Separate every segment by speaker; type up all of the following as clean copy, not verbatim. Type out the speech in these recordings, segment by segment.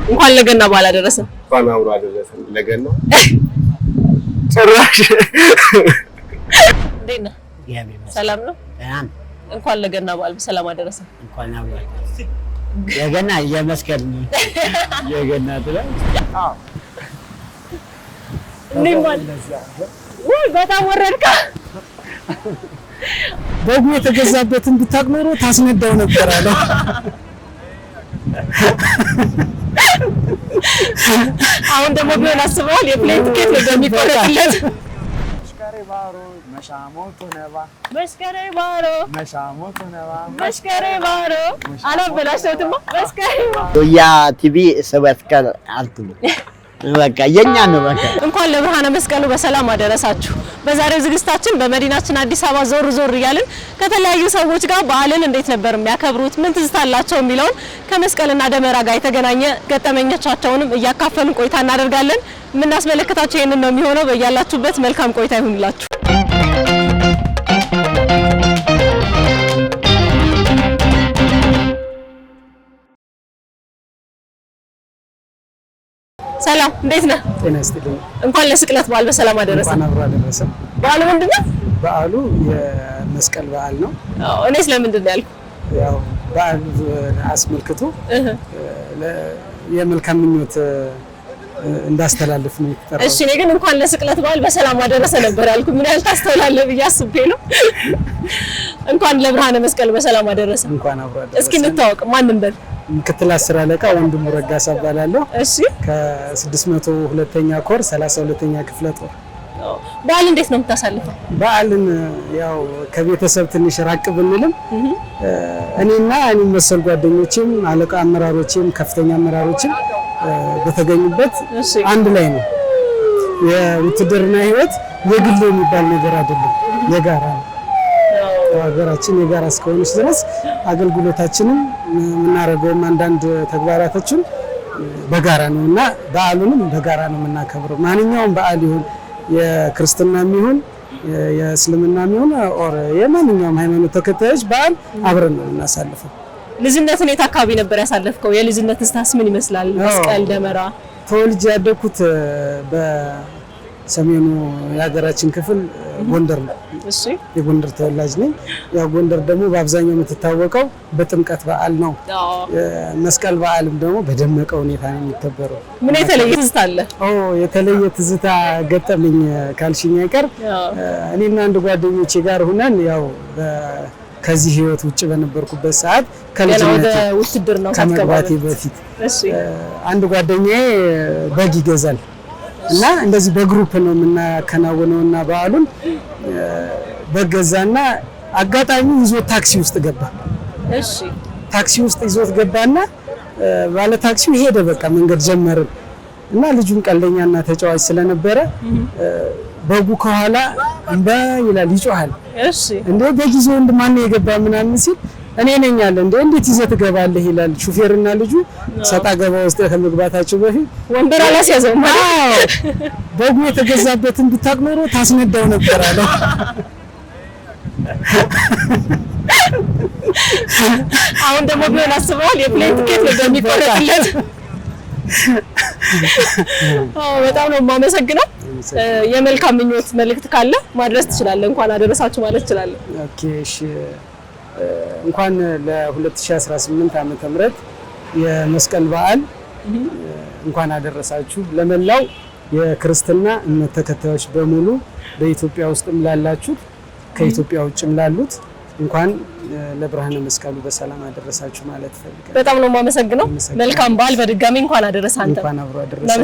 Speaker 1: እንኳን ለገና በዓል አደረሰ።
Speaker 2: እንኳን አብሮ አደረሰ ለገና ጭራሽ
Speaker 1: እንዴት ነህ? ሰላም ነው? እንኳን ለገና በዓል በሰላም አደረሰ።
Speaker 3: እንኳን አብሮ የገና የመስቀል የገና ትላለህ? አዎ
Speaker 1: ወይ በጣም ወረድካ።
Speaker 4: በጉ የተገዛበትን ብታውቅ ኖሮ ታስነዳው ነበር አለ።
Speaker 1: አሁን ደግሞ ቢሆን አስበዋል የፕሌን ቲኬት ነው የሚቆረጥለት።
Speaker 4: መስከሬ ባሮ መሻሞቱ ነባ
Speaker 1: መስከሬ ባሮ
Speaker 4: መሻሞቱ ነባ
Speaker 1: መስከሬ ባሮ አላበላሽተውትማ። መስከሬ ባሮ
Speaker 3: ያ ቲቪ ሰበስከል አልኩ በቃ የኛ ነው። በቃ
Speaker 1: እንኳን ለብርሃነ መስቀሉ በሰላም አደረሳችሁ። በዛሬው ዝግጅታችን በመዲናችን አዲስ አበባ ዞር ዞር እያልን ከተለያዩ ሰዎች ጋር በዓልን እንዴት ነበር የሚያከብሩት፣ ምን ትዝታ አላቸው የሚለውን ከመስቀልና ደመራ ጋር የተገናኘ ገጠመኞቻቸውንም እያካፈልን ቆይታ እናደርጋለን። የምናስመለከታችሁ ይሄንን ነው የሚሆነው። በያላችሁበት መልካም ቆይታ ይሁንላችሁ። ሰላም እንዴት ነህ?
Speaker 4: ጤና ይስጥልኝ።
Speaker 1: እንኳን ለስቅለት በዓል በሰላም አደረሰ።
Speaker 4: እንኳን አብሮ አደረሰ።
Speaker 1: በዓሉ ምንድነው?
Speaker 4: በዓሉ የመስቀል በዓል ነው።
Speaker 1: አዎ እኔስ ለምንድን ነው ያልኩት?
Speaker 4: ያው በዓል አስመልክቶ የመልካም ምኞት እንዳስተላልፍ ነው የተጠራው።
Speaker 1: እሺ እኔ ግን እንኳን ለስቅለት በዓል በሰላም አደረሰ ነበር ያልኩት። ምን ያህል ታስተውላለህ ብዬ አስቤ ነው። እንኳን ለብርሃነ መስቀል በሰላም አደረሰ።
Speaker 4: እንኳን አብሮ አደረሰ።
Speaker 1: እስኪ እንታወቅ። ማንን በል?
Speaker 4: ምክትል 10 አለቃ ወንድሙ ረጋሳ እባላለሁ።
Speaker 1: እሺ
Speaker 4: ከ602ኛ ኮር 32ኛ ክፍለ ጦር።
Speaker 1: በዓል እንዴት ነው የምታሳልፈው?
Speaker 4: በዓልን ያው ከቤተሰብ ትንሽ ራቅ ብንልም እኔና እኔ መሰል ጓደኞቼም አለቃ አመራሮቼም ከፍተኛ አመራሮቼም በተገኙበት አንድ ላይ ነው። የውትድርና ህይወት የግል የሚባል ነገር አይደለም፣ የጋራ ነው። ሀገራችን የጋራ እስከሆነች ድረስ አገልግሎታችንን የምናደርገውም አንዳንድ ተግባራቶችን በጋራ ነውና በዓሉንም በጋራ ነው የምናከብረው። ማንኛውም በዓል ይሁን የክርስትናም ይሁን የእስልምናም ይሁን ኦር የማንኛውም ሃይማኖት ተከታዮች በዓል አብረን ነው የምናሳልፈው።
Speaker 1: ልጅነትን የት አካባቢ ነበር ያሳለፍከው? የልጅነት ስታስ ምን ይመስላል? መስቀል ደመራ
Speaker 4: ተወልጄ ያደኩት በሰሜኑ የሀገራችን ክፍል ጎንደር ነው።
Speaker 1: እሺ
Speaker 4: የጎንደር ተወላጅ ነኝ። ያው ጎንደር ደግሞ በአብዛኛው የምትታወቀው በጥምቀት በዓል ነው። መስቀል በዓልም ደግሞ በደመቀ ሁኔታ ነው የሚከበረው።
Speaker 1: ምን የተለየ ትዝታ አለ?
Speaker 4: የተለየ ትዝታ ገጠመኝ ካልሽኝ አይቀር እኔና አንድ ጓደኞቼ ጋር ሆነን ያው ከዚህ ህይወት ውጭ በነበርኩበት ሰዓት ከመግባቴ በፊት አንድ ጓደኛዬ በግ ይገዛል እና እንደዚህ በግሩፕ ነው የምናከናውነውና በዓሉን በገዛና አጋጣሚ ይዞት ታክሲ ውስጥ ገባ። እሺ ታክሲ ውስጥ ይዞት ገባና ባለ ታክሲው ሄደ። በቃ መንገድ ጀመርን እና ልጁን ቀልደኛና ተጫዋች ስለነበረ በጉ ከኋላ እንባ ይላል ይጮሃል። እሺ እንዴ በጊዜው እንደማን የገባ ምናምን ሲል እኔ ነኝ አለ። እንዴት ይዘህ ትገባለህ ይላል ሹፌርና ልጁ። ሰጣ ገባ ውስጥ ከመግባታቸው በፊት ወንበር አላስያዘው ማለት በጉ የተገዛበትን ብታውቅ ኖሮ ታስነዳው ነበር አለ።
Speaker 1: አሁን ደግሞ ቢሆን አስበዋል የፕሌን ቲኬት ነው የሚቆረጥለት። በጣም ነው የማመሰግነው። የመልካም ምኞት መልእክት ካለ ማድረስ ትችላለህ። እንኳን አደረሳችሁ ማለት ትችላለህ።
Speaker 4: ኦኬ እሺ። እንኳን ለ2018 ዓመተ ምህረት የመስቀል በዓል እንኳን አደረሳችሁ። ለመላው የክርስትና እምነት ተከታዮች በሙሉ በኢትዮጵያ ውስጥም ላላችሁት ከኢትዮጵያ ውጭም ላሉት እንኳን ለብርሃነ መስቀሉ በሰላም አደረሳችሁ ማለት ፈልጋለሁ።
Speaker 1: በጣም ነው የማመሰግነው። መልካም በዓል በድጋሚ እንኳን አደረሰ። አንተ
Speaker 4: እንኳን አብሮ አደረሰ።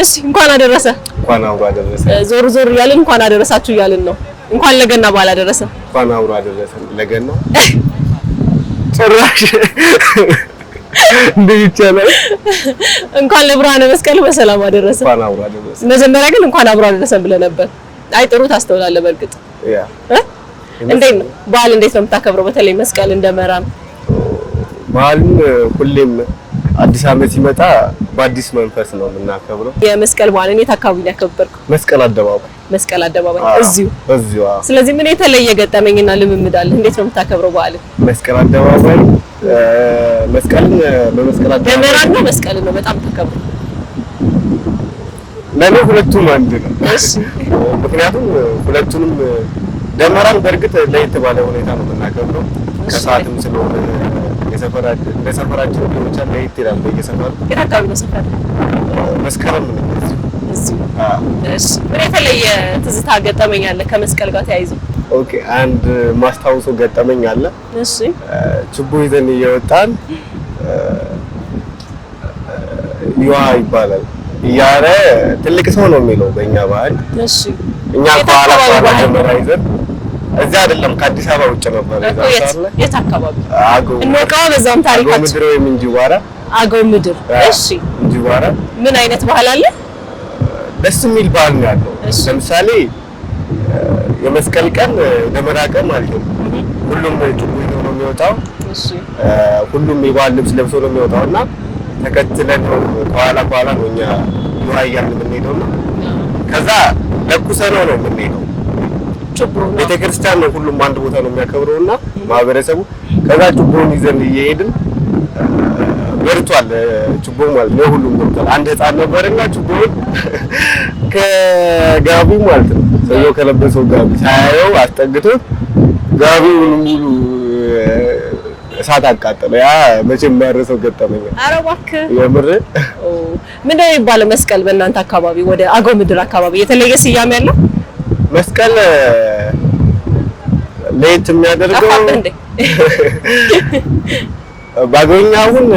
Speaker 1: እሺ እንኳን አደረሰ።
Speaker 2: እንኳን አብሮ አደረሰ።
Speaker 1: ዞር ዞር እያልን እንኳን አደረሳችሁ እያልን ነው። እንኳን ለገና በዓል አደረሰ።
Speaker 2: እንኳን አብሮ አደረሰ ለገና ጭራሽ እንዴ ይቻላል።
Speaker 1: እንኳን ለብርሃነ መስቀሉ በሰላም አደረሰ።
Speaker 2: እንኳን አብሮ አደረሰ።
Speaker 1: መጀመሪያ ግን እንኳን አብሮ አደረሰ ብለህ ነበር። አይ ጥሩ ታስተውላለህ። በእርግጥ
Speaker 2: ያ
Speaker 1: እንዴት ነው በዓል እንዴት ነው የምታከብረው? በተለይ መስቀል እንደመራም
Speaker 2: በዓልን ሁሌም አዲስ ዓመት ሲመጣ በአዲስ መንፈስ ነው የምናከብረው።
Speaker 1: የመስቀል በዓልን የት አካባቢ ነው ያከበርከው?
Speaker 2: መስቀል አደባባይ።
Speaker 1: መስቀል አደባባይ እዚሁ።
Speaker 2: እዚሁ።
Speaker 1: ስለዚህ ምን የተለየ ገጠመኝና ልምምድ አለ? እንዴት ነው የምታከብረው በዓልን?
Speaker 2: መስቀል አደባባይ መስቀልን በመስቀል
Speaker 1: ደመራን ነው መስቀልን ነው በጣም ተከብሮ?
Speaker 2: ለኔ ሁለቱም አንድ ነው።
Speaker 1: እሺ
Speaker 2: ምክንያቱም ሁለቱንም ደመራን በእርግጥ ለየት ባለ ሁኔታ ነው የምናከብረው ከሰዓትም ስለሆነ የሰፈራችን ብቻ ለየት ይላል። በየሰፈሩ
Speaker 1: የት አካባቢ ነው ሰፈር?
Speaker 2: መስከረም ነው
Speaker 1: እዚህ። እሺ ምን የተለየ ትዝታ ገጠመኝ አለ ከመስቀል ጋር ተያይዞ?
Speaker 2: ኦኬ አንድ ማስታውሰው ገጠመኝ አለ።
Speaker 1: እሺ
Speaker 2: ችቦ ይዘን እየወጣን ይዋ ይባላል እያለ ትልቅ ሰው ነው የሚለው በእኛ ባህል።
Speaker 1: እሺ
Speaker 2: እኛ ከኋላ ደመራ ይዘን እዚህ አይደለም ከአዲስ አበባ ውጭ ነበር።
Speaker 1: የት አካባቢ?
Speaker 2: አገው
Speaker 1: እንወቃው በዛም ታሪካችን
Speaker 2: አገው ምድር ወይም እንጂባራ።
Speaker 1: አገው ምድር። እሺ
Speaker 2: እንጂባራ
Speaker 1: ምን አይነት ባህል አለ?
Speaker 2: ደስ የሚል ባህል ነው ያለው። ለምሳሌ የመስቀል ቀን ደመራ ቀን ማለት ነው። ሁሉም ችቦ ይዞ ነው የሚወጣው። እሺ ሁሉም የባህል ልብስ ለብሶ ነው የሚወጣውና ተከትለን ነው ከኋላ ነው እኛ ይዋያን የምንሄደውና ከዛ ለኩሰነው ነው የምንሄደው። ቤተክርስቲያን ነው ሁሉም አንድ ቦታ ነው የሚያከብረውና ማህበረሰቡ ከዛ ችቦውን ይዘን እየሄድን ወርቷል። ችቦ ማለት ነው ሁሉም ወርቷል። አንድ ህፃን ነበርና ችቦውን ከጋቢው ማለት ነው ሰውየው ከለበሰው ጋቢ ሳያየው አስጠግቶት ጋቢውን ሙሉ እሳት አቃጠለ። ያ መቼም የማይረሳው ገጠመኝ።
Speaker 1: ኧረ እባክህ
Speaker 2: የምር
Speaker 1: ምንድን ነው የሚባለው መስቀል በእናንተ አካባቢ ወደ አገው ምድር አካባቢ የተለየ ስያሜ ያለው?
Speaker 2: መስቀል ለየት የሚያደርገው ባገኛ አሁን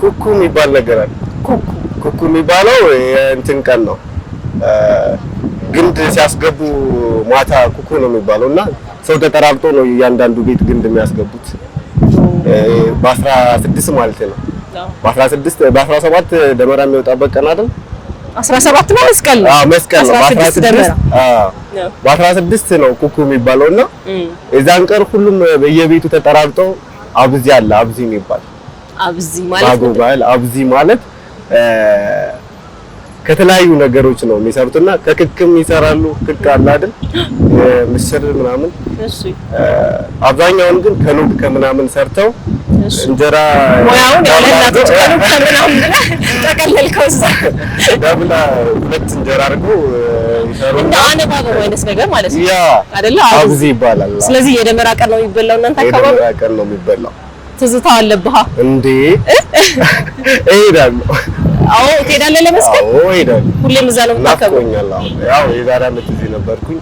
Speaker 2: ኩኩ የሚባል ነገር አለ። ኩኩ የሚባለው የእንትን ቀን ነው። ግንድ ሲያስገቡ ማታ ኩኩ ነው የሚባለውና ሰው ተጠራርጦ ነው እያንዳንዱ ቤት ግንድ የሚያስገቡት። በ16 ማለት ነው። በ17 ደመራ የሚወጣበት ቀን አይደል? 17 ነው መስቀል ነው። መስቀል ነው። በ16 ነው ኩኩ የሚባለውና የዛን ቀን ሁሉም በየቤቱ ተጠራርጦ አብዚ አለ። አብዚ የሚባል አብዚ ማለት ከተለያዩ ነገሮች ነው የሚሰሩትና ከክክም ይሰራሉ። ክክ አለ አይደል? ምስር ምናምን። እሺ አብዛኛውን ግን ከኑግ ከምናምን ሰርተው እንጀራ ሞያውን ያለናቶች ከኑግ ከምናምን ተቀለልከው እዛ ዳብላ ሁለት እንጀራ አድርገው ይሰሩና እንደ አነባበሩ አይነት ነገር ማለት ነው አይደል? አብዚ ይባላል። ስለዚህ የደመራ ቀን ነው የሚበላው እናንተ አካባቢ? የደመራ ቀን ነው የሚበላው። ትዝታ አለብህ እንዴ? እሄዳለሁ። አዎ ትሄዳለህ ለመስቀል? አዎ እሄዳለሁ። ሁሌም እዛ ነው የምታከብረው? ያው የዛሬ ዓመት እዚህ ነበርኩኝ።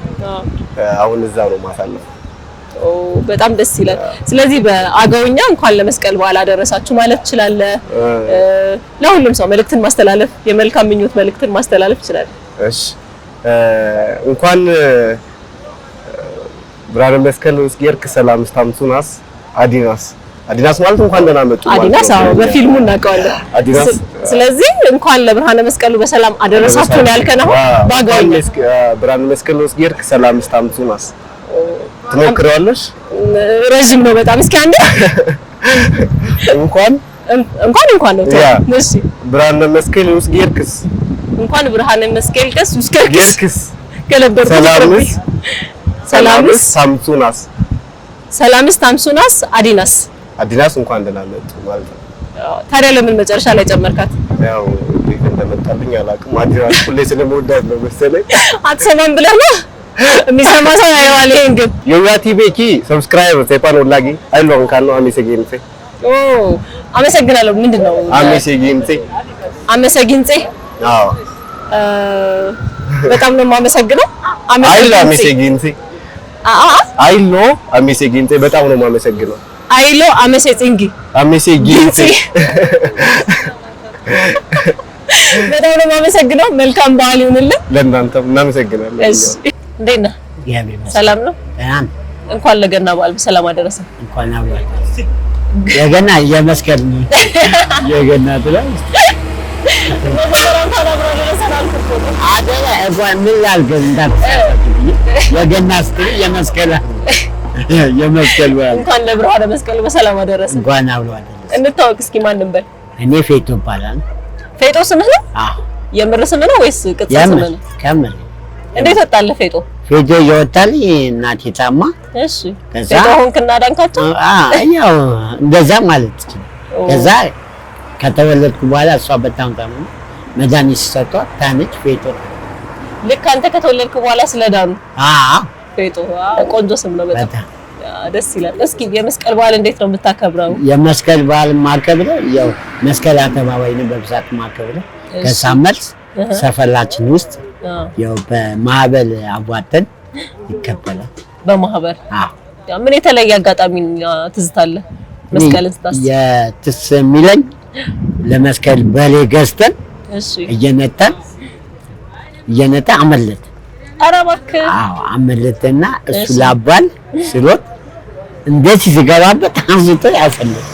Speaker 2: አሁን እዛ ነው ማሳለፍ። ኦ በጣም ደስ ይላል። ስለዚህ በአገውኛ እንኳን ለመስቀል በዓል አደረሳችሁ ማለት ትችላለህ። ለሁሉም ሰው መልእክትን ማስተላለፍ የመልካም ምኞት መልእክትን ማስተላለፍ ትችላለህ። እሺ እንኳን ብርሃነ መስቀል ውስጥ የርክ ሰላም ስታምሱናስ አዲናስ ማለት እንኳን ደህና መጡ ማለት ነው። አዲናስ አዎ በፊልሙ እናውቀዋለን አዲናስ። ስለዚህ እንኳን ለብርሃነ መስቀሉ በሰላም አደረሳችሁ ነው ያልከን። አሁን ባጋውኛ ብርሃነ መስቀል ውስጥ የርክ ሰላም ስታምሱናስ ትሞክረዋለሽ? ረጅም ነው በጣም። እስኪ አንዴ እንኳን ነው። እሺ ብርሃነ መስቀል ውስጥ የርክስ እንኳን ብርሃነ መስቀል ውስጥ የርክስ ከለበርኩ ሰላምስ ሳምሱናስ አዲናስ እንኳን ደህና መጡ ማለት ነው። ታዲያ ለምን መጨረሻ ላይ ጨመርካት? ያው እንዴት እንደመጣልኝ አላውቅም። አዲናስ ሁሌ ስለምወዳት ነው መሰለኝ። አትሰማም ብለህ ነው? የሚሰማ ሰው ያየዋል። ይሄን ግን የዩቲ ቤኪ ሰብስክራይብ ሴፓን ወላጊ አይሎን ካለው አሜሰጊንሴ አመሰግናለሁ። ምንድነው አመሰጊንሴ? አዎ በጣም ነው የማመሰግነው። አመሰጊንሴ አይሎ አሜሰጊንሴ በጣም ነው የማመሰግነው። አይሎ አመሰግንጊ በጣም ነው የማመሰግነው። መልካም በዓል ይሁንልን። ለእናንተም እናመሰግናለን። እሺ እንዴት ነህ? ሰላም ነው። እንኳን ለገና በዓል በሰላም አደረሰ። እንኳን አብሯል። የገና የመስቀል የገና ትላል የገና ስትል የመስቀል በዓል እንኳን ለብርሃነ መስቀሉ በሰላም አደረሰ። እንኳን አብሯል። እንታወቅ እስኪ ማንም በል። እኔ ፌጦ እባላለሁ። ፌጦ ስምህ ነው? አዎ። የምር ስምህ ነው ወይስ ቅጽል ስምህ ነው? ከምር እንዴት ወጣልህ ፌጦ?
Speaker 3: ፌቶ እየወጣል እናቴ ታማ።
Speaker 1: እሺ
Speaker 3: ከዛ
Speaker 1: ሆንክና ዳንካቸው?
Speaker 3: ያው እንደዛ ማለት ነው። ከዛ ከተወለድኩ በኋላ እሷ በጣም ታማ መድኃኒት ሰጥቷት ታነች ፌቶ።
Speaker 1: ልክ አንተ ከተወለድክ በኋላ ስለዳኑ? ፌቶ ቆንጆ ስም ነው በጣም ደስ ይላል። እስኪ የመስቀል በዓል እንዴት ነው የምታከብረው?
Speaker 3: የመስቀል በዓል ማከብረው ያው መስቀል አደባባይ ነው በብዛት ማከብረው። ከሳምንት ሰፈራችን ውስጥ ያው በማህበር አዋተን ይከበራል።
Speaker 1: በማህበር ምን የተለየ አጋጣሚ ትዝታለ መስቀልን ስታስብ?
Speaker 3: የትስ የሚለኝ ለመስቀል በሬ ገዝተን እየነታ አመለጠ።
Speaker 1: ኧረ እባክህ!
Speaker 3: አመለጠና እሱ ላባል ስሎት እንደዚህ ሲገባበት አንስቶ ያፈለጠ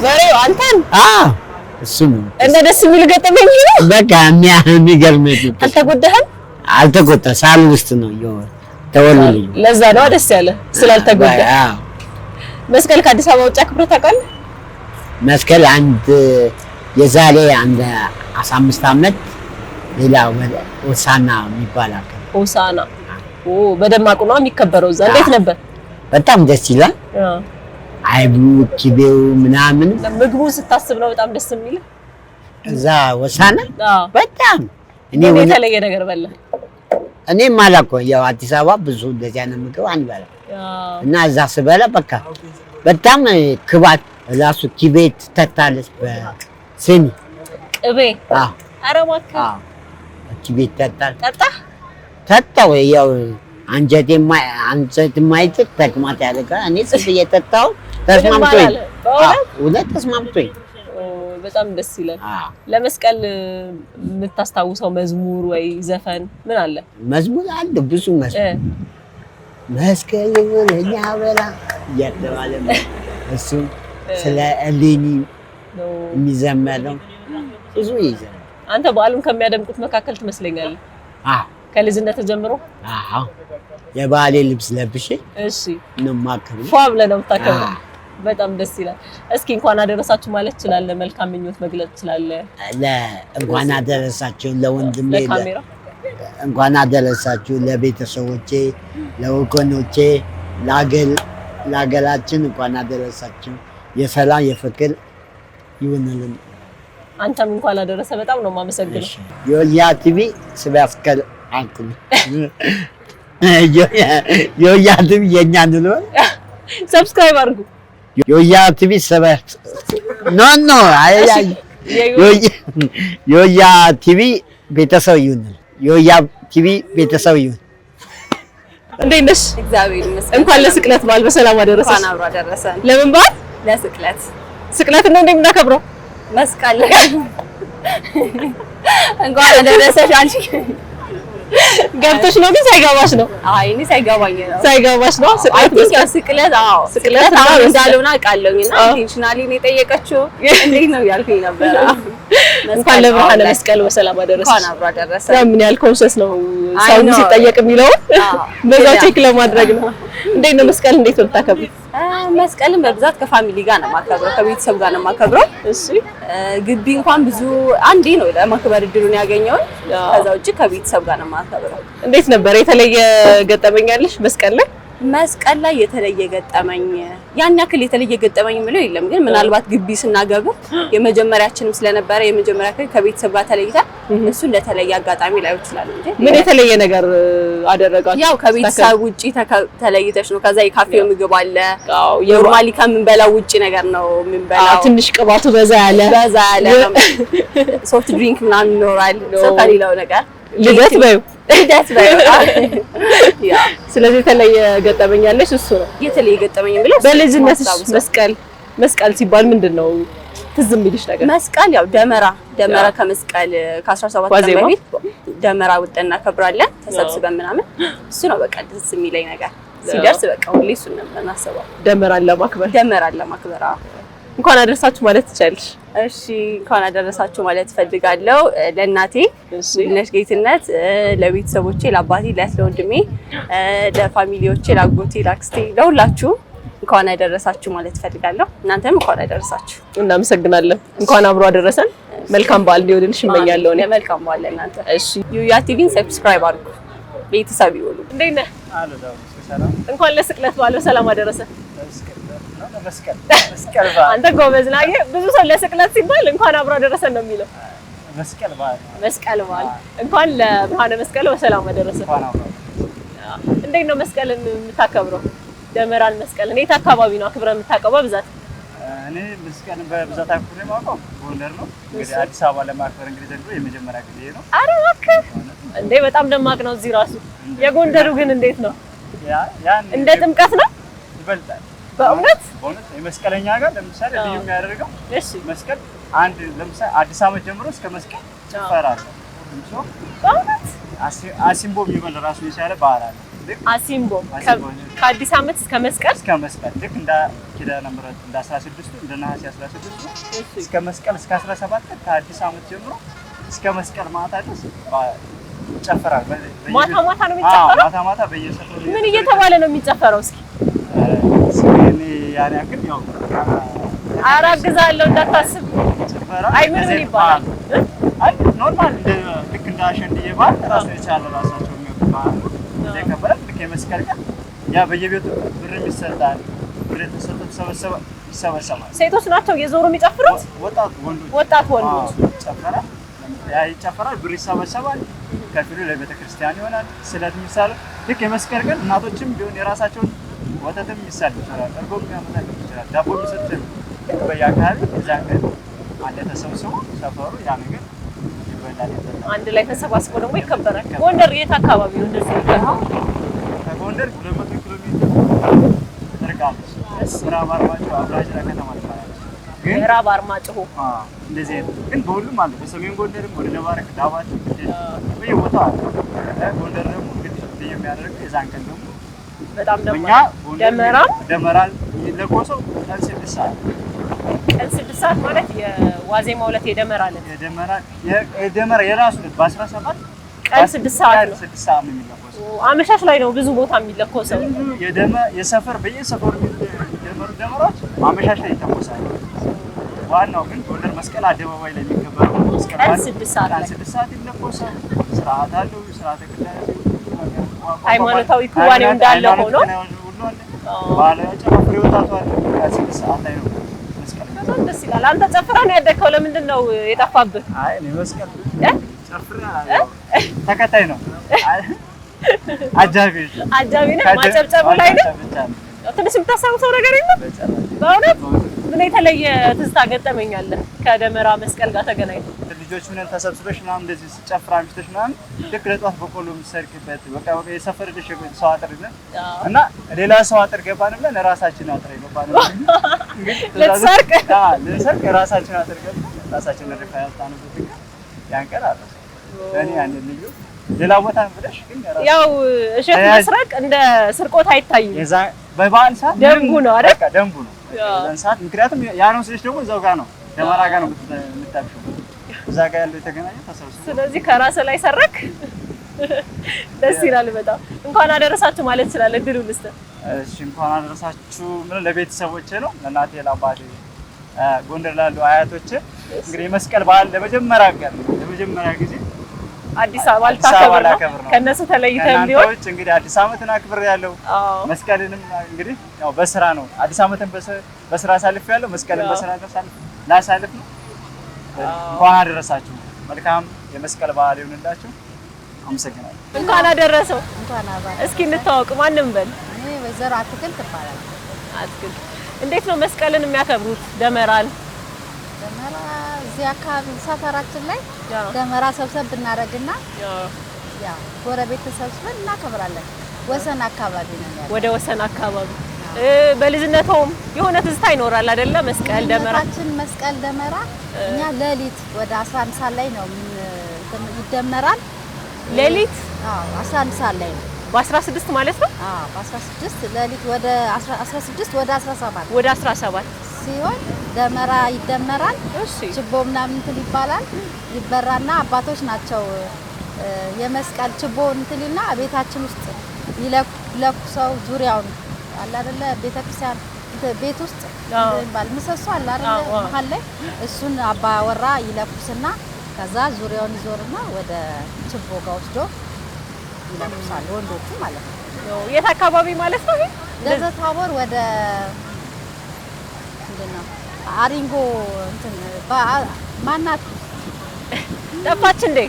Speaker 1: በሬው አንተን?
Speaker 3: እሱ ነው
Speaker 1: እንደ ደስ የሚል ገጠመኝ ነው።
Speaker 3: በቃ የሚገርም ነው።
Speaker 1: አልተጎዳህም?
Speaker 3: አልተጎዳ ሳል ውስጥ ነው ተወልልኝ።
Speaker 1: ለዛ ነው ደስ ያለ ስላልተጎዳ። መስቀል ከአዲስ አበባ ውጭ አክብረህ ታውቃለህ?
Speaker 3: መስቀል የዛሬ 15 ዓመት ሌላ ሆሳና የሚባል አካባቢ
Speaker 1: ሆሳና በደማቁ ነው የሚከበረው። እዛ እንዴት ነበር?
Speaker 3: በጣም ደስ ይላል። አይቡ ኪቤው ምናምን
Speaker 1: ምግቡን ስታስብ ነው በጣም ደስ የሚል።
Speaker 3: እዛ ሆሳና በጣም
Speaker 1: የተለየ ነገር በላ።
Speaker 3: እኔ ማላቆ ያው አዲስ አበባ ብዙ እንደዚህ አይነት ምግብ አንበላም እና እዛ ስበላ በቃ በጣም ክባት ራሱ ኪቤት ተታለች በስኒ
Speaker 1: ቅቤ። ኧረ እባክህ!
Speaker 3: ኪቤት
Speaker 1: ጠጣው
Speaker 3: ያው አንጀት የማይጥል ተቅማጥ ያደርጋል። እኔ ጽፍ እየጠጣሁ ተስማምቶኝ ተስማምቶኝ
Speaker 1: በጣም ደስ ይላል። ለመስቀል የምታስታውሰው መዝሙር ወይ ዘፈን ምን አለ?
Speaker 3: መዝሙር አለ ብዙ መዝሙር። መስቀል ወለኛ በላ እያተባለ እሱ ስለ እሌኒ የሚዘመረው ብዙ ይዘመራል።
Speaker 1: አንተ በዓሉን ከሚያደምቁት መካከል ትመስለኛለህ። ከልጅነት ጀምሮ
Speaker 3: የባህሌ ልብስ ለብሼ ነው የማከብረው።
Speaker 1: ፏ ብለህ ነው የምታከብረው። በጣም ደስ ይላል። እስኪ እንኳን አደረሳችሁ ማለት ትችላለህ? መልካም ምኞት መግለጽ ትችላለህ?
Speaker 3: እንኳን አደረሳችሁ ለወንድሜ እንኳን አደረሳችሁ ለቤተሰቦቼ፣ ለወገኖቼ፣ ለሀገራችን እንኳን አደረሳችሁ። የሰላም የፍቅር ይሁንልን።
Speaker 1: አንተም እንኳን አደረሰ። በጣም ነው የማመሰግነው።
Speaker 3: ዮያ ቲቪ ስባስከል አንኩ ዮያ ቲቪ የኛ ነው።
Speaker 1: ሰብስክራይብ አድርጉ።
Speaker 3: ዮያ ቲቪ ኖ ዮያ ቲቪ ቤተሰብ ይሁን። ዮያ ቲቪ ቤተሰብ ይሁን።
Speaker 1: እንዴት ነሽ?
Speaker 5: እግዚአብሔር ይመስገን።
Speaker 1: እንኳን ለስቅለት በዓል በሰላም አደረሰሽ።
Speaker 5: እንኳን አብሮ አደረሰን።
Speaker 1: ለምን በዓል?
Speaker 5: ለስቅለት።
Speaker 1: ስቅለት ነው እንደምናከብረው
Speaker 5: መስቀል እንኳን አደረሰሽ። አንቺ
Speaker 1: ገብቶሽ ነው ግን ሳይገባሽ ነው?
Speaker 5: አይ እኔ ሳይገባኝ ነው።
Speaker 1: ሳይገባሽ ነው?
Speaker 5: ስቅለት ስቅለት እንዳልሆነ አውቃለሁኝና ኢንቴንሽናሊ ነው የጠየቀችው። እንዴት ነው ያልኩኝ ነበር።
Speaker 1: እንኳን ለብርሃነ መስቀል በሰላም አደረሰሽ።
Speaker 5: እንኳን አብሮ አደረሰን።
Speaker 1: ምን ያህል ኮንሸስ ነው ሰው ሲጠየቅ የሚለው በዛው ቼክ ለማድረግ ነው። እንዴት ነው መስቀል እንዴት ነው የምታከብሩት?
Speaker 5: መስቀልን በብዛት ከፋሚሊ ጋር ነው የማከብረው፣ ከቤተሰብ ጋር ነው የማከብረው።
Speaker 1: እሺ
Speaker 5: ግቢ እንኳን ብዙ አንዴ ነው ለማክበር እድሉን ያገኘው። ከዛ ውጪ ከቤተሰብ ጋር ነው የማከብረው።
Speaker 1: እንዴት ነበር? የተለየ ገጠመኝ አለሽ መስቀል ላይ?
Speaker 5: መስቀል ላይ የተለየ ገጠመኝ ያን ያክል የተለየ ገጠመኝ ምለው የለም። ግን ምናልባት ግቢ ስናገብር የመጀመሪያችንም ስለነበረ የመጀመሪያ ከቤተሰብ ጋር ተለይተን እሱ እንደተለየ አጋጣሚ ላይ ይችላል እንጂ
Speaker 1: ምን የተለየ ነገር አደረጋችሁ?
Speaker 5: ያው ከቤተሰብ ውጪ ተለይተሽ ነው። ከዛ የካፌው ምግብ አለ። ኖርማሊ ከምንበላው ውጪ ነገር ነው የምንበላው።
Speaker 1: ትንሽ ቅባቱ በዛ ያለ
Speaker 5: ሶፍት ድሪንክ ምናምን ይኖራል። ሰው ከሌላው ነገር
Speaker 1: ልደት በዩ
Speaker 5: ያ
Speaker 1: ስለዚህ የተለየ ገጠመኝ ያለሽ እሱ ነው።
Speaker 5: የተለየ ገጠመኝ የሚለው
Speaker 1: በልጅነትሽ መስቀል ሲባል ምንድነው ትዝ የሚልሽ ነገር?
Speaker 5: መስቀል ያው ደመራ ከመስቀል ከ17 ቀን በፊት ደመራ ወጥተን እናከብራለን ተሰብስበን ምናምን። እሱ ነው በቃ ደስ የሚለኝ ነገር። ሲደርስ በቃ ሁሌ እሱን ነው የምናስበው፣ ደመራን ለማክበር።
Speaker 1: እንኳን አደረሳችሁ ማለት ትችያለሽ?
Speaker 5: እሺ እንኳን አደረሳችሁ ማለት ፈልጋለሁ። ለእናቴ ነሽ ጌትነት፣ ለቤተሰቦቼ፣ ለአባቴ፣ ለወንድሜ፣ ለፋሚሊዎቼ፣ ለአጎቴ፣ ለአክስቴ፣ ለሁላችሁ እንኳን አደረሳችሁ ማለት ፈልጋለሁ። እናንተም እንኳን አደረሳችሁ።
Speaker 1: እናመሰግናለን። እንኳን አብሮ አደረሰን። መልካም በዓል እንዲሆንልሽ እመኛለሁ።
Speaker 5: መልካም በዓል ለእናንተ።
Speaker 1: እሺ
Speaker 5: ዮያ ቲቪን ሰብስክራይብ አድርጉ። ቤተሰብ ይሁኑ።
Speaker 1: እንዴት ነህ?
Speaker 6: አሎ ዳው ሰላም
Speaker 1: እንኳን ለስቅለት በዓል በሰላም አደረሰ።
Speaker 6: መስቀል
Speaker 1: አንተ ጎበዝ ነህ። አየህ ብዙ ሰው ለስቅለት ሲባል እንኳን አብሮ አደረሰን ነው የሚለው።
Speaker 6: መስቀል በዓል
Speaker 1: እንኳን ለብርሃነ መስቀል በሰላም አደረሰ። እንዴት ነው መስቀልን የምታከብረው? ደመራን መስቀልን የት አካባቢ ነው አክብረህ የምታከብረው በብዛት?
Speaker 6: እኔ መስቀልን በብዛት አክብሬ የማውቀው ጎንደር ነው። እንግዲህ አዲስ አበባ ለማክበር እንግዲህ ዘንድሮ የመጀመሪያ ጊዜ ነው።
Speaker 1: ኧረ እባክህ እንዴ! በጣም ደማቅ ነው እዚህ ራሱ። የጎንደሩ ግን እንዴት ነው?
Speaker 6: ያን
Speaker 1: እንደ ጥምቀት ነው?
Speaker 6: ይበልጣል።
Speaker 1: በእውነት
Speaker 6: የመስቀለኛ ጋር ለምሳሌ ልዩ የሚያደርገው መስቀል አንድ ለምሳሌ አዲስ ዓመት ጀምሮ እስከ መስቀል ጭፈራ አለ።
Speaker 1: በእውነት
Speaker 6: አሲምቦ የሚባል ራሱ የቻለ በዓል አለ።
Speaker 1: አሲምቦ ከአዲስ ዓመት እስከ መስቀል
Speaker 6: ልክ እንደ ኪዳነ ምሕረት እንደ 16 እንደ ነሐሴ 16 እስከ መስቀል እስከ 17 ከአዲስ ዓመት ጀምሮ እስከ መስቀል ማታ ድረስ ይጨፈራል።
Speaker 1: ማታ ነው የሚጨፈረው?
Speaker 6: ማታ በየሰፈሩ
Speaker 1: ምን እየተባለ ነው የሚጨፈረው? እስኪ
Speaker 6: እኔ ያን ያክል ያው
Speaker 1: አራግዛለሁ እንዳታስብ።
Speaker 6: ጭፈራ
Speaker 1: አይ ምን ይባላል?
Speaker 6: አይ ኖርማል ልክ እንደ አሸንድዬ በዓል ራሱ የቻለ ራሳቸው የሚባል ከበረ ልክ የመስቀል ቀን ያ በየቤቱ ብር ይሰጣል። ብር ተሰበሰበ ይሰበሰባል።
Speaker 1: ሴቶች ናቸው የዞሩ የሚጨፍሩት? ወጣት ወንዶች
Speaker 6: ጨፈራ ያ ይጨፈራል። ብር ይሰበሰባል። ከፊሉ ለቤተ ክርስቲያን ይሆናል። ስለት የሚሳለው ልክ የመስቀል ቀን እናቶችም ቢሆን የራሳቸውን ወተትም ይሳል ይችላል። እርጎም ያመጣል ይችላል። ዳቦ የሚሰጥ በየአካባቢ እዛ ቀን አንድ ተሰብስቦ ሰፈሩ ያ ነገር ይበላል።
Speaker 1: አንድ ላይ ተሰባስቦ ደግሞ ይከበራል። ጎንደር የት አካባቢ ነው እንደዚህ ይከበራል?
Speaker 6: ከጎንደር 200 ኪሎ ሜትር ርቃለች። ምዕራብ አርማጭሆ አብራጅራ ከተማ ትባላለች። ግን
Speaker 1: ምዕራብ አርማጭሆ
Speaker 6: እንደዚህ ግን በሁሉም አለ። በሰሜን ጎንደርም ወደ ደባርቅ ዳባት በየቦታው አለ። ጎንደር ደግሞ እንግዲህ የሚያደርገው የዛን ቀን ደግሞ
Speaker 1: በጣም ደመራን
Speaker 6: የሚለኮሰው ቀን 6 ሰዓት
Speaker 1: ቀን 6 ሰዓት ማለት የዋዜማው ዕለት የደመራ ዕለት
Speaker 6: የደመራ የራሱ በ17
Speaker 1: ቀን 6 ሰዓት ነው።
Speaker 6: 6 ሰዓት ነው የሚለኮሰው።
Speaker 1: አመሻሽ ላይ ነው ብዙ ቦታ የሚለኮሰው።
Speaker 6: የሰፈር በየሰፈሩ የሚደመሩ ደመራዎች አመሻሽ ላይ ይተኮሳሉ። ዋናው ግን ጎንደር መስቀል አደባባይ ላይ የሚከበረው መስቀል
Speaker 1: ቀን 6
Speaker 6: ሰዓት ይለኮሳል። ስርዓት አለው። ስርዓተ ቅዳሴ
Speaker 1: ሃይማኖታዊ ክዋኔው እንዳለ ሆኖ
Speaker 6: ባለ ጨፈር ይወጣቷል። ቀን 6 ሰዓት ላይ ነው መስቀል።
Speaker 1: በጣም ደስ ይላል። አንተ ጨፍረህ ነው ያደግከው? ለምንድን ነው የጠፋብህ?
Speaker 6: አይ እኔ መስቀል ጨፍሬ ተከታይ ነው። አጃቢ
Speaker 1: ነህ? ማጨብጨቡ ላይ ነው። ትንሽ የምታስታውሰው ነገር የለም? በእውነት ምን የተለየ ትዝታ ገጠመኛለህ ከደመራ መስቀል ጋር ተገናኝቶ?
Speaker 6: ልጆች ምን ተሰብስበሽ ምናምን እንደዚህ ሲጨፍራ አምሽተሽ ምናምን ልክ ለጧት በቆሎ የምትሰርቂበት በቃ የሰፈር ልጅ ሰው አጥር ይዘን እና ሌላ ሰው አጥር ገባን ብለን ራሳችን አጥር ገባን።
Speaker 1: ለሰርቅ
Speaker 6: ራሳችን አጥር ገባን። ራሳችን ረፋ ያጣንበት ግን ያን ቀን አለ ለኔ ያን ልዩ ሌላ ቦታ ብለሽ ግን
Speaker 1: ያው እሸት መስረቅ እንደ ስርቆት አይታይም።
Speaker 6: በበዓል ሰዓት
Speaker 1: ደንቡ ነው አይደል?
Speaker 6: በቃ ደንቡ ነው። በዛን ሰዓት ምክንያቱም ያ ነው ስለሽ ደግሞ እዛው ጋር ነው ደመራ ጋር ነው የምታብሽው። እዛ ጋር ያለው የተገናኘ ተሰብስቦ
Speaker 1: ስለዚህ ከራስ ላይ ሰረክ ደስ ይላል በጣም። እንኳን አደረሳችሁ ማለት ይችላል። እድሉ ልስጥ።
Speaker 6: እሺ እንኳን አደረሳችሁ ምን ለቤተሰቦቼ ነው ለእናቴ ለአባቴ ጎንደር ላሉ አያቶቼ እንግዲህ የመስቀል በዓል ለመጀመሪያ ጊዜ
Speaker 1: አዲስ አበባ ልታከብር ነው። ከነሱ ተለይተን ቢሆን
Speaker 6: እንግዲህ አዲስ ዓመትን አክብር ያለው መስቀልንም እንግዲህ ያው በስራ ነው። አዲስ ዓመትን በስራ አሳልፌያለሁ። መስቀልን በስራ ላሳልፍ ነው። እንኳን አደረሳችሁ። መልካም የመስቀል በዓል ይሁንላችሁ። አመሰግናለሁ።
Speaker 1: እንኳን አደረሰው።
Speaker 7: እንኳን አባል
Speaker 1: እስኪ እንተዋወቅ። ማንም በል።
Speaker 7: እኔ ወይዘሮ አትክልት እባላለሁ።
Speaker 1: አትክልት እንዴት ነው መስቀልን የሚያከብሩት? ደመራ እዚህ
Speaker 7: አካባቢ ሰፈራችን ላይ ደመራ ሰብሰብ ብናረግና ያው ጎረቤት ተሰብስበን እናከብራለን። ወሰን አካባቢ ነው ያለው።
Speaker 1: ወደ ወሰን አካባቢ በልጅነቶም የሆነ ትዝታ ይኖራል አይደለ? መስቀል ደመራ እኛ ሌሊት ወደ 11 ሰዓት ላይ ነው ይደመራል። ሌሊት 11 ሰዓት ላይ ነው።
Speaker 7: በ16
Speaker 1: ማለት ነው?
Speaker 7: በ16 ሌሊት ወደ 16 ወደ
Speaker 1: 17
Speaker 7: ሲሆን ደመራ ይደመራል። ችቦ ምናምን እንትን ይባላል። ይበራና አባቶች ናቸው የመስቀል ችቦ እንትልና ቤታችን ውስጥ ይለኩሰው ዙሪያውን አለ አይደለ? ቤተክርስቲያን ቤት ውስጥ ይባል ምሰሶ አለ አይደለ? መሀል ላይ እሱን አባወራ ይለኩስና ከዛ ዙሪያውን ይዞርና ወደ ችቦ ጋር ወስዶ ይለኩሳሉ ወንዶቹ ማለት ነው።
Speaker 1: የት አካባቢ ማለት ነው ይሄ?
Speaker 7: ደብረ ታቦር ወደ ምንድነው አሪንጎ እንትን ማናት
Speaker 1: ጠፋች እንዴ?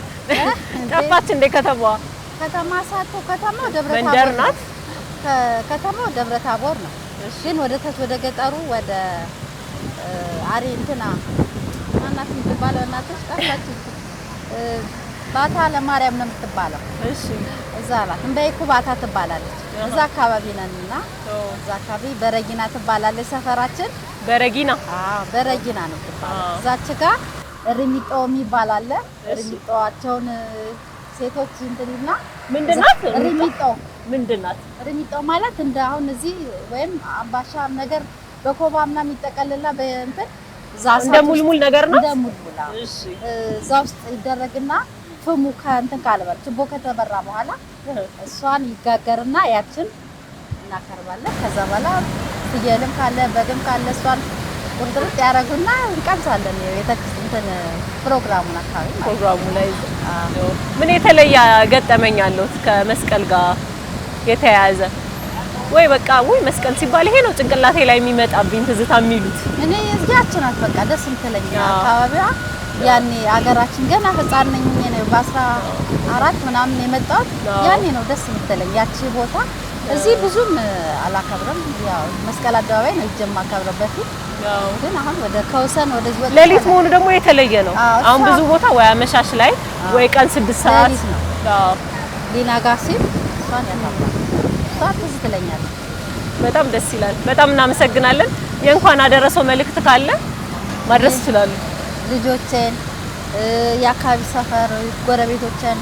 Speaker 1: ጠፋች እንዴ ከተማዋ?
Speaker 7: ከተማ ሳቶ ከተማው ደብረ ታቦር
Speaker 1: መንደር ናት።
Speaker 7: ከተማው ደብረ ታቦር ነው። ግን ወደ ታች ወደ ገጠሩ ወደ አሪ እንትና ማናት የምትባለው እናቶች ጠፋች። ባታ ለማርያም ነው የምትባለው።
Speaker 1: እሺ
Speaker 7: እዛ ናት። እንደይኩ ባታ ትባላለች። እዛ አካባቢ ነንና እዛ አካባቢ በረጊና ትባላለች ሰፈራችን።
Speaker 1: በረጊና?
Speaker 7: አዎ በረጊና ነው ትባላለች። እዛች ጋር ርሚጦ የሚባል አለ። ርሚጦአቸውን ሴቶች እንትንና
Speaker 1: ምንድናት?
Speaker 7: ርሚጦ
Speaker 1: ምንድናት?
Speaker 7: ርሚጦ ማለት እንደ አሁን እዚህ ወይም አምባሻ ነገር በኮባ ምናምን የሚጠቀልልና በእንትን
Speaker 1: እንደ ሙልሙል ነገር ነው።
Speaker 7: እንደ ሙልሙል። እሺ እዛ ውስጥ ይደረግና ፍሙ ከእንትን ካለበት ችቦ ከተበራ በኋላ እሷን ይጋገርና ያችን እናከርባለን። ከዛ በኋላ ፍየልም ካለ በግም ካለ እሷን ቁርጥርጥ ያደርጉና እንቀምሳለን። የቤተክርስቲያን ፕሮግራሙን አካባቢ ማለት
Speaker 1: ፕሮግራሙ ላይ ምን የተለየ ገጠመኝ አለው ከመስቀል ጋር የተያያዘ? ወይ በቃ ወይ መስቀል ሲባል ይሄ ነው ጭንቅላቴ ላይ የሚመጣብኝ ትዝታ የሚሉት?
Speaker 7: እኔ እዚያችን ናት በቃ ደስ የምትለኝ አካባቢዋ። ያኔ አገራችን ገና ህፃን ነኝ ነው በ14 ምናምን የመጣሁት። ያኔ ነው ደስ የምትለኝ ያቺ ቦታ። እዚህ ብዙም አላከብረም። ያው መስቀል አደባባይ ነው እጀማ አከብረበት። ግን አሁን ወደ ከውሰን ወደዚህ ወደ
Speaker 1: ሌሊት መሆኑ ደግሞ የተለየ ነው። አሁን ብዙ ቦታ ወይ አመሻሽ ላይ ወይ ቀን 6 ሰዓት
Speaker 7: ነው ሊናጋ ሲል እሷን ያከብራል። እሷ ትዝ ትለኛለች።
Speaker 1: በጣም ደስ ይላል። በጣም እናመሰግናለን። የእንኳን አደረሰው መልእክት ካለ ማድረስ ይችላሉ።
Speaker 7: ልጆቼን የአካባቢ ሰፈር ጎረቤቶችን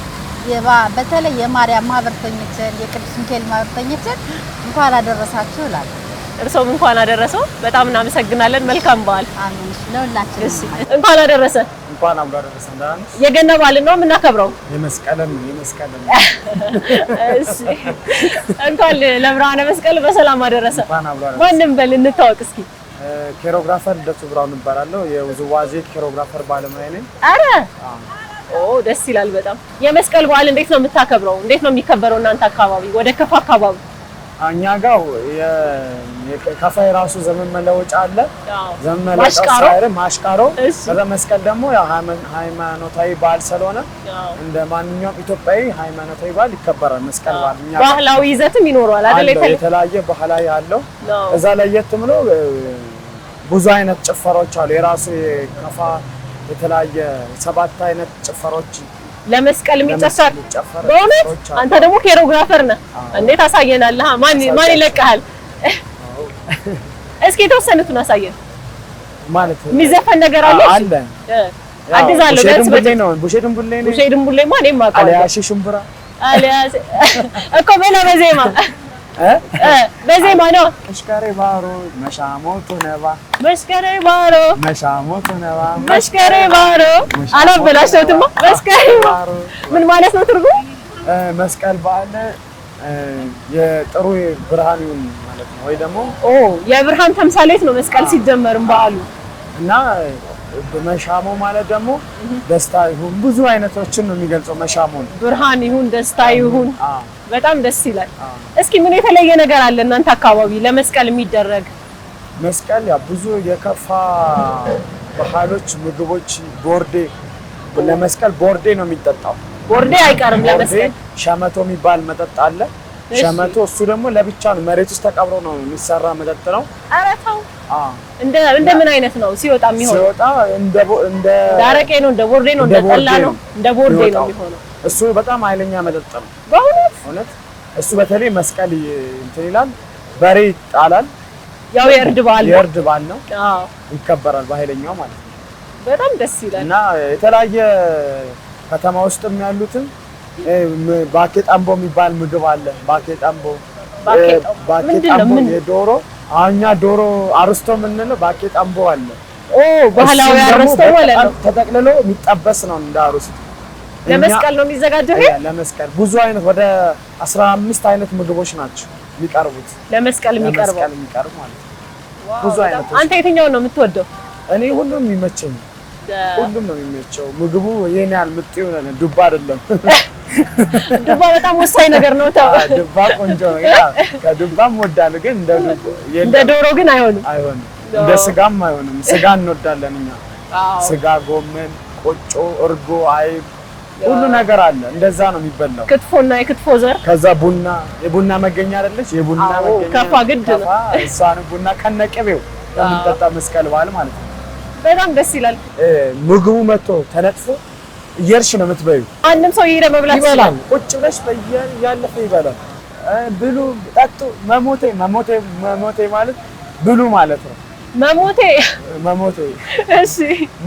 Speaker 7: በተለይ የማርያም ማህበርተኞችን የቅዱስ ሚካኤል ማህበርተኞችን እንኳን አደረሳችሁ እላለሁ።
Speaker 1: እርሶም እንኳን አደረሰው። በጣም እናመሰግናለን። መልካም በዓል።
Speaker 7: አሜን ለሁላችን።
Speaker 1: እሺ እንኳን አደረሰ።
Speaker 6: እንኳን አብሮ አደረሰን።
Speaker 1: የገና በዓል ነው የምናከብረው።
Speaker 6: የመስቀልን
Speaker 1: እሺ እንኳን ለብርሃነ መስቀል በሰላም አደረሰ።
Speaker 6: እንኳን አብሮ አደረሰን።
Speaker 1: ማንም በል እንታወቅ እስኪ።
Speaker 6: ኬሮግራፈር ልደቱ ብራውን እባላለሁ። የውዝዋዜ ኬሮግራፈር ባለሙያ ነኝ።
Speaker 1: አረ ደስ ይላል በጣም። የመስቀል በዓል እንዴት ነው የምታከብረው? እንዴት ነው የሚከበረው እናንተ አካባቢ? ወደ ከፋ አካባቢ
Speaker 6: እኛ ጋር የከፋ የራሱ ዘመን መለወጫ አለ። ዘመን መለወጫ ማሽቃሮ። መስቀል ደግሞ ያው ሃይማኖታዊ በዓል ስለሆነ እንደ ማንኛውም ኢትዮጵያዊ ሃይማኖታዊ በዓል ይከበራል። መስቀል በዓል እኛ
Speaker 1: ባህላዊ ይዘትም ይኖረዋል አይደል?
Speaker 6: የተለያየ ባህላዊ አለው። እዛ ላይ የትምሎ ብዙ አይነት ጭፈራዎች አሉ። የራሱ የከፋ የተለያየ 7 አይነት ጭፈራዎች
Speaker 1: ለመስቀል የሚጨፈር። በእውነት አንተ ደግሞ ኬሮግራፈር ነህ። እንዴት አሳየናለህ? ማን ይለቅሃል? እስኪ የተወሰኑትን አሳየን።
Speaker 6: ማለት
Speaker 1: የሚዘፈን ነገር አለ?
Speaker 6: አለ።
Speaker 1: አዲዛለሁ ደስ በደንብ
Speaker 6: ቡሼ ድንቡሌ ነው።
Speaker 1: ቡሼ ድንቡሌ ማን የማውቀው
Speaker 6: አሊያሽ ሽምብራ
Speaker 1: አሊያስ እኮ በዜማ በዜማ ነው።
Speaker 6: መሽከሬ ባሮ መሻሞቱ ነባ
Speaker 1: መሽከሬ ባሮ
Speaker 6: መሻሞቱ ነባ
Speaker 1: መሽከሬ ባሮ አላበላሽተውትማ። መስቀል ምን ማለት ነው ትርጉም?
Speaker 6: መስቀል በዓል የጥሩ ብርሃን ይሁን ማለት ነው። ወይ ደግሞ
Speaker 1: የብርሃን ተምሳሌት ነው መስቀል ሲጀመርም በዓሉ
Speaker 6: እና መሻሞ ማለት ደግሞ ደስታ ይሁን ብዙ አይነቶችን ነው የሚገልጸው። መሻሞ
Speaker 1: ብርሃን ይሁን ደስታ ይሁን በጣም ደስ ይላል። እስኪ ምን የተለየ ነገር አለ እናንተ አካባቢ ለመስቀል የሚደረግ?
Speaker 6: መስቀል ያ ብዙ የከፋ ባህሎች ምግቦች ቦርዴ ለመስቀል ቦርዴ ነው የሚጠጣው።
Speaker 1: ቦርዴ አይቀርም ለመስቀል።
Speaker 6: ሸመቶ የሚባል መጠጥ አለ። ሸመቶ እሱ ደግሞ ለብቻ ነው መሬት ውስጥ ተቀብሮ ነው የሚሰራ መጠጥ ነው።
Speaker 1: ኧረ ተው። እንደ ምን አይነት ነው ሲወጣ የሚሆነው?
Speaker 6: ሲወጣ እንደ
Speaker 1: ዳረቄ ነው እንደ ቦርዴ ነው እንደ ጠላ ነው እንደ ቦርዴ ነው የሚሆነው።
Speaker 6: እሱ በጣም ኃይለኛ መጠጥ ነው
Speaker 1: በእውነት።
Speaker 6: እሱ በተለይ መስቀል እንትን ይላል። በሬ ይጣላል።
Speaker 1: ያው የእርድ በዓል ነው።
Speaker 6: ይከበራል በኃይለኛው ማለት ነው።
Speaker 1: በጣም ደስ ይላል።
Speaker 6: እና የተለያየ ከተማ ውስጥም ያሉትን ባኬ ጣምቦ የሚባል ምግብ አለ። ባኬ ጣምቦ የዶሮ አኛ ዶሮ አርስቶ የምንለው ባኬ ጣምቦ አለ።
Speaker 1: ባህላዊ አርስቶ ማለት ነው።
Speaker 6: ተጠቅልሎ የሚጠበስ ነው እንደ አርስቶ።
Speaker 1: ለመስቀል ነው የሚዘጋጀው ይሄ?
Speaker 6: ለመስቀል ብዙ አይነት ወደ 15 አይነት ምግቦች ናቸው የሚቀርቡት።
Speaker 1: ለመስቀል የሚቀርበው
Speaker 6: ማለት ነው። ብዙ አይነት።
Speaker 1: አንተ የትኛውን ነው የምትወደው?
Speaker 6: እኔ ሁሉም ይመቸኝ። ሁሉም ነው የሚመቸው። ምግቡ የኔ ያህል ምጥዩ ነው ዱባ አይደለም።
Speaker 1: ዱባ በጣም ወሳኝ ነገር ነው። ተው
Speaker 6: ዱባ ቆንጆ ነው። ያ ከዱባም ወዳለሁ ግን
Speaker 1: እንደ ዶሮ ግን አይሆንም።
Speaker 6: እንደ ስጋም አይሆንም። ስጋ እንወዳለን እኛ። ስጋ፣ ጎመን፣ ቆጮ፣ እርጎ፣ አይብ ሁሉ ነገር አለ። እንደዛ ነው የሚበላው።
Speaker 1: ክትፎና የክትፎ ዘር
Speaker 6: ከዛ ቡና፣ የቡና መገኛ አይደለች? የቡና መገኛ
Speaker 1: ከፋ ግድ ነው።
Speaker 6: እሷን ቡና ከነቅቤው የምንጠጣ መስቀል በዓል ማለት ነው።
Speaker 1: በጣም ደስ ይላል።
Speaker 6: ምግቡ መጥቶ ተነጥፎ እየርሽ ነው የምትበዩ።
Speaker 1: አንድም ሰው ይሄ መብላት
Speaker 6: ይበላል። ቁጭ ብለሽ ያለፈ ይበላል። ብሉ ጠጡ። መሞቴ ማለት ብሉ ማለት ነው። መሞቴ
Speaker 1: እሺ፣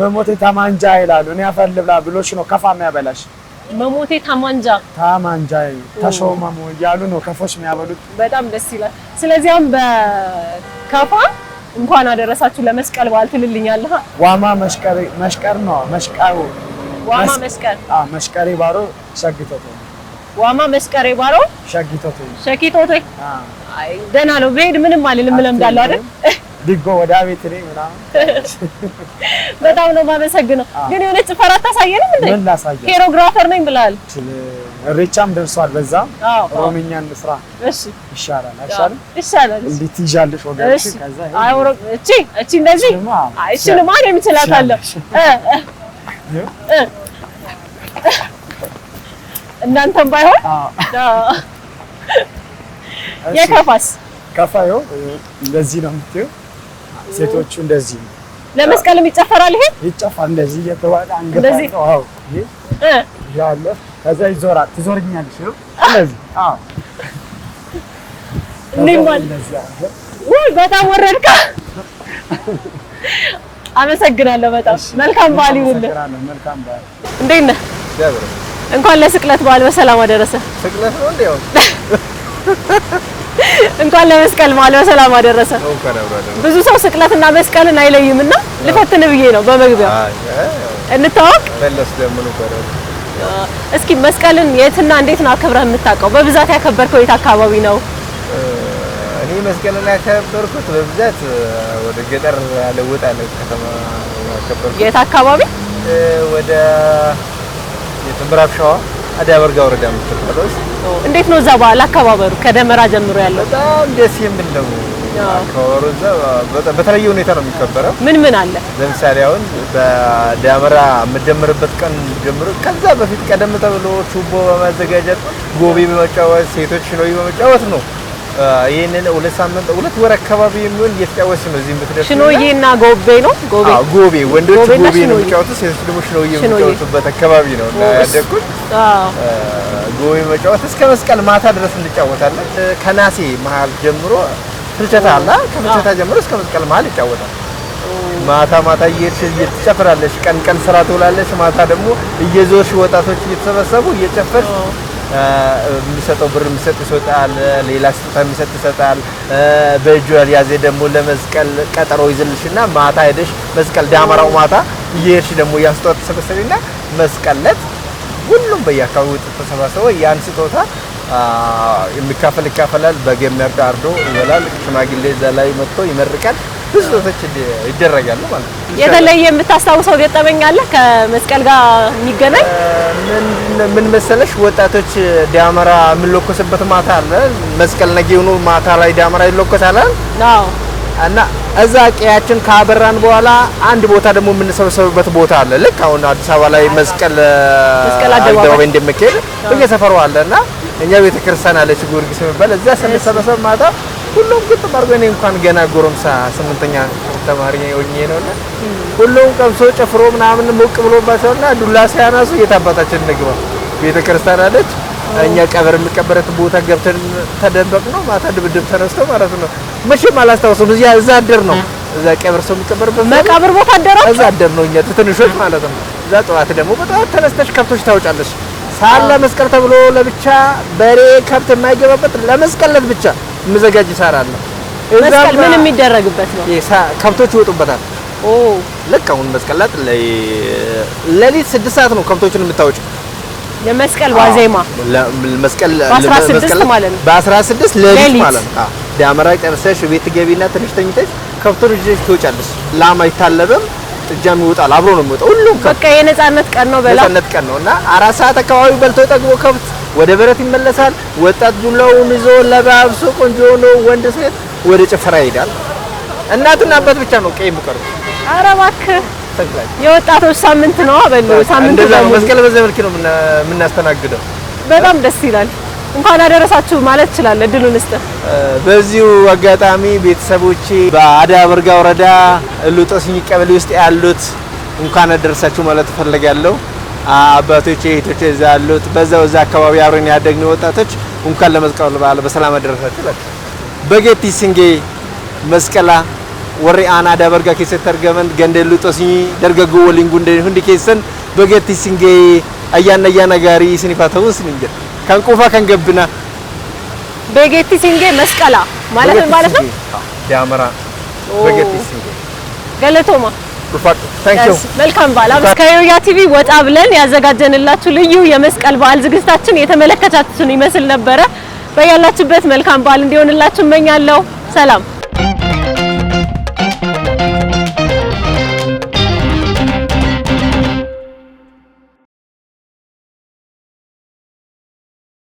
Speaker 6: መሞቴ ታማንጃ ይላሉ። እኔ አፈር ልብላ ብሎሽ ነው ከፋ የሚያበላሽ።
Speaker 1: መሞቴ ታማንጃ
Speaker 6: ተሾመሙ እያሉ ነው ከፎች የሚያበሉት።
Speaker 1: በጣም ደስ ይላል። ስለዚህ አሁን በከፋ እንኳን አደረሳችሁ ለመስቀል በዓል ትልልኛለህ።
Speaker 6: ዋማ መስቀር ነው መስቀሩ
Speaker 1: ዋማ መስቀል
Speaker 6: መስቀሬ ባሮ ሸግቶት
Speaker 1: ዋማ መስቀሬ ባሮ ሸጊቶት አይ ደህና ነው። ብሄድ ምንም አልልም እለምዳለሁ አይደል?
Speaker 6: ዲጎ ወደ ቤት ነኝ ምናምን።
Speaker 1: በጣም ነው የማመሰግነው። ግን የሆነ ጭፈራ አታሳየንም እንዴ?
Speaker 6: ምን ላሳየህ?
Speaker 1: ኬሮግራፈር ነኝ ብለሃል።
Speaker 6: እሬቻም ደርሷል። በዛ ኦሮምኛን ስራ
Speaker 1: እሺ፣
Speaker 6: ይሻላል አይሻልም?
Speaker 1: ይሻላል።
Speaker 6: እንዴት ይዣልሽ ወገንሽ? ከዛ
Speaker 1: እቺ እንደዚህ እሺ ነው ማን የምችላታለሁ? እናንተም ባይሆን የከፋስ
Speaker 6: ከፋዩ እንደዚህ ነው የምትይው። ሴቶቹ እንደዚህ ነው።
Speaker 1: ለመስቀልም ይጨፈራል። ይሄ
Speaker 6: ይጨፈራል እንደዚህ እየተዋቀ አንገፋ ነው። አዎ ይሄ ያለ ከዛ ይዞራል። ትዞርኛለሽ ነው እንደዚህ። አዎ ወይ በጣም ወረድካ። አመሰግናለሁ በጣም መልካም በዓል ይሁንልህ። መልካም በዓል።
Speaker 1: እንዴት ነህ? እንኳን ለስቅለት በዓል በሰላም አደረሰ።
Speaker 2: ስቅለት ነው እንዴ?
Speaker 1: እንኳን ለመስቀል በዓል በሰላም አደረሰ። ብዙ ሰው ስቅለትና መስቀልን አይለይምና ልፈትን ብዬ ነው በመግቢያው። እንታወቅ። እስኪ መስቀልን የትና እንዴት ነው አከብረህ የምታውቀው? በብዛት ያከበርከው የት አካባቢ ነው?
Speaker 2: እኔ መስቀልን ያከበርኩት በብዛት ወደ ገጠር ያለውጥ ያለ ከተማ ያከበርኩት።
Speaker 1: የት አካባቢ?
Speaker 2: ወደ የምዕራብ ሸዋ አዳበርጋ ወረዳ የምትባለው።
Speaker 1: እንዴት ነው እዛ በዓል አከባበሩ ከደመራ ጀምሮ ያለው?
Speaker 2: በጣም ደስ የሚል ነው አከባበሩ። እዛ በተለየ ሁኔታ ነው የሚከበረው።
Speaker 1: ምን አለ?
Speaker 2: ለምሳሌ አሁን በደመራ የምትደምርበት ቀን ጀምሮ ከዛ በፊት ቀደም ተብሎ ችቦ በማዘጋጀት ጎቤ በመጫወት ሴቶች ነው በመጫወት ነው። ይሄንን 2 ወር አካባቢ የሚሆን እየተጫወተች ነው። እዚህ የምትደርስ
Speaker 1: ሽኖዬና ጎቤ ነው።
Speaker 2: ጎቤ ወንዶች ጎቤ ነው የሚጫወቱት፣ ሴቶች ደግሞ ሽኖዬ የሚጫወቱበት አካባቢ ነው እና ያደኩት። ጎቤ መጫወት እስከ መስቀል ማታ ድረስ እንጫወታለን። ከናሴ መሀል ጀምሮ ፍልሰታ አለ። ከፍልሰታ ጀምሮ እስከ መስቀል መሀል ይጫወታል። ማታ እየሄድሽ ትጨፍራለሽ። ቀን ስራ ትውላለሽ። ማታ ደግሞ እየዞርሽ ወጣቶች እየተሰበሰቡ እየጨፈርሽ የሚሰጠው ብር የሚሰጥ ይሰጣል። ሌላ ስጦታ የሚሰጥ ይሰጣል። በእጁ ያልያዘ ደግሞ ለመስቀል ቀጠሮ ይዝልሽና ማታ ሄደሽ መስቀል ዳመራው ማታ እየሄድሽ ደግሞ ያስጦታ ተሰበሰቢና መስቀል ዕለት ሁሉም በየአካባቢው ተሰባስበው ያን ስጦታ የሚካፈል ይካፈላል። በግ የሚያርድ አርዶ ይበላል። ሽማግሌ እዛ ላይ መጥቶ ይመርቃል። ብዙ ስጦታዎች ይደረጋሉ ማለት ነው።
Speaker 1: የተለየ የምታስታውሰው ገጠመኝ አለ ከመስቀል ጋር የሚገናኝ?
Speaker 2: ምን መሰለሽ፣ ወጣቶች ዳመራ የምንለኮስበት ማታ አለ። መስቀል ነገ ሆኖ ማታ ላይ ዳመራ ይለኮሳል።
Speaker 1: አዎ።
Speaker 2: እና እዛ ቀያችን ካበራን በኋላ አንድ ቦታ ደግሞ የምንሰበሰብበት ቦታ አለ። ልክ አሁን አዲስ አበባ ላይ መስቀል አደባባይ እንደሚካሄድ በየሰፈሩ አለና እኛ ቤተክርስቲያን አለች ጊዮርጊስ የሚባል እዛ ስንሰበሰብ ማታ ሁሉም ግጥም አድርጎ እኔ እንኳን ገና ጎረምሳ 8ኛ ተማሪ ሆኜ ነውና ሁሉም ቀምሶ ጨፍሮ ምናምን ሞቅ ብሎባቸውና ዱላ ሲያናሱ የታባታችን እንግባ ቤተክርስቲያን አለች። እኛ ቀብር የሚቀበረት ቦታ ገብተን ተደበቅ ነው። ማታ ድብድብ ተነስቶ ማለት ነው። መቼም አላስታውሰውም። እዛ አደር ነው። እዛ ቀብር ሰው የሚቀበርበት
Speaker 1: መቃብር ቦታ አደራችሁ?
Speaker 2: እዛ አደር ነው። እኛ ትንሾች ማለት ነው። እዛ ጠዋት ደግሞ በጠዋት ተነስተሽ ከብቶች ታውጫለሽ። ሳለ መስቀል ተብሎ ለብቻ በሬ ከብት የማይገባበት ለመስቀለት ብቻ የሚዘጋጅ ሳር አለ።
Speaker 1: መስቀል ምን የሚደረግበት ነው?
Speaker 2: ከብቶች ይወጡበታል። ልክ አሁን መስቀላት ለሊት 6 ሰዓት ነው ከብቶችን የምታወጪው።
Speaker 1: የመስቀል ዋዜማ
Speaker 2: መስቀል
Speaker 1: በ16 ማለት ነው።
Speaker 2: በ16 ለሊት ማለት ነው። ዳመራ ጨርሰሽ ቤት ገቢና ትንሽ ተኝተሽ ከብቶች ይዘሽ ትወጫለሽ። ላም አይታለብም፣ ጥጃም ይወጣል፣ አብሮ ነው የሚወጣው። ሁሉም
Speaker 1: በቃ የነጻነት ቀን ነው በላ
Speaker 2: ነጻነት ቀን ነውና 4 ሰዓት አካባቢ በልቶ ጠግቦ ከብት ወደ በረት ይመለሳል። ወጣት ዱላውን ይዞ ለባብሶ ቆንጆ ነው ወንድ ሴት ወደ ጭፈራ ይሄዳል። እናትና አባት ብቻ ነው ቀይ የሚቀርቡ።
Speaker 1: ኧረ እባክህ የወጣቶች ሳምንት ነው አበሉ። ሳምንት
Speaker 2: ነው መስቀል በዛ መልክ ነው የምናስተናግደው።
Speaker 1: በጣም ደስ ይላል። እንኳን አደረሳችሁ ማለት ይችላል። እድሉን እስተ
Speaker 2: በዚሁ አጋጣሚ ቤተሰቦቼ በአዳ በርጋ ወረዳ ሉጠስኝ ቀበሌ ውስጥ ያሉት እንኳን አደረሳችሁ ማለት እፈልጋለሁ። አባቶቼ እህቶቼ እዛ ያሉት በዛው እዛ አካባቢ አብረን ያደግነው ወጣቶች እንኳን ለመስቀል በዓል በሰላም አደረሳችሁ ማለት በጌቲ ሲንጌ መስቀላ ወሪ አና አዳ በርጋ ከሰት ተርገመን ገንደሉ ጦስኝ ደርገጎ ወሊንጉ እንደ ሁንዲ ከሰን በጌቲ ሲንጌ አያና ጋሪ ሲኒፋተው ሲንጀ ከንቁፋ ከንገብና
Speaker 1: በጌቲ ሲንጌ መስቀላ ማለት ነው
Speaker 2: ዳመራ በጌቲ ሲንጌ
Speaker 1: ገለቶማ
Speaker 2: ታንኪዩ
Speaker 1: መልካም በዓል። ከዮያ ቲቪ ወጣ ብለን ያዘጋጀንላችሁ ልዩ የመስቀል በዓል ዝግጅታችን የተመለከታችሁን ይመስል ነበረ። በያላችሁበት መልካም በዓል እንዲሆንላችሁ እመኛለሁ። ሰላም